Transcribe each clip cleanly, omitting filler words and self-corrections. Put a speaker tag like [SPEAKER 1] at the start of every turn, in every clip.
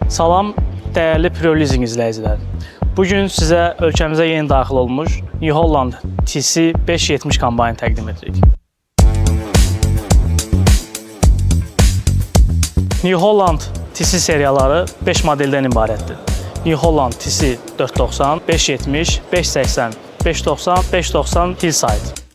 [SPEAKER 1] Salam, dəyərli Prolizing izləyiciləri. Bugün sizə ölkəmizə yeni daxil olmuş New Holland TC 570 kombaynı təqdim edirik. New Holland TC seriyaları 5 modeldən ibarətdir. New Holland TC 490, 570, 580, 590, 590 Hillside.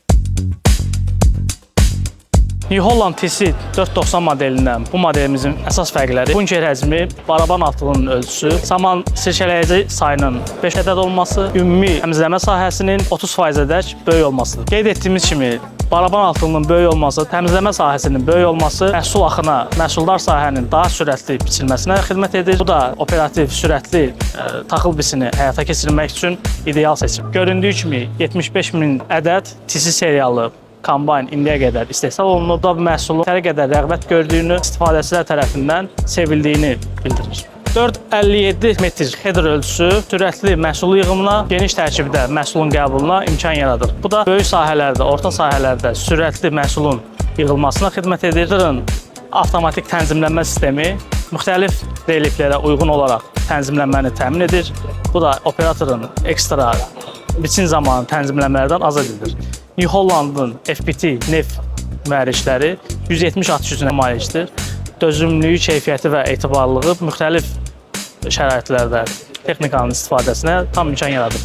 [SPEAKER 1] New Holland TC 490 modelindən bu modelimizin əsas fərqləri bunker həcmi, baraban altılığının ölçüsü, saman sirkələyici sayının 5 ədəd olması, ümumi təmizləmə sahəsinin 30%-ədək böyük olmasıdır. Qeyd etdiyimiz kimi, baraban altılığının böyük olması, təmizləmə sahəsinin böyük olması məhsul axına, məhsuldar sahənin daha sürətli biçilməsinə xidmət edir. Bu da operativ, sürətli taxıl biçini həyata keçirilmək üçün ideal seçim. Göründüyü kimi 75.000 ədəd TC seriyalı kombayn indiyə qədər istehsal olunub. Bu da bu məhsulun yetəri qədər rəğbət gördüyünü, istifadəçilər tərəfindən sevildiyini bildirir. 4,57 metr header ölçüsü sürətli məhsul yığımına, geniş tərkibdə məhsulun qəbuluna imkan yaradır. Bu da böyük sahələrdə, orta sahələrdə sürətli məhsulun yığılmasına xidmət edir. Headerın avtomatik tənzimlənmə sistemi müxtəlif relieflərə uyğun olaraq tənzimlənməni təmin edir. Bu da operatorun ekstra biçin zamanı tənzimləmələrdən azad edilir. New Holland'ın FPT nef mühərrikləri 170 at gücünə malikdir. Dözümlülüyü, keyfiyyəti və etibarlılığı müxtəlif şəraitlərdə texnikanın istifadəsinə tam imkan yaradır.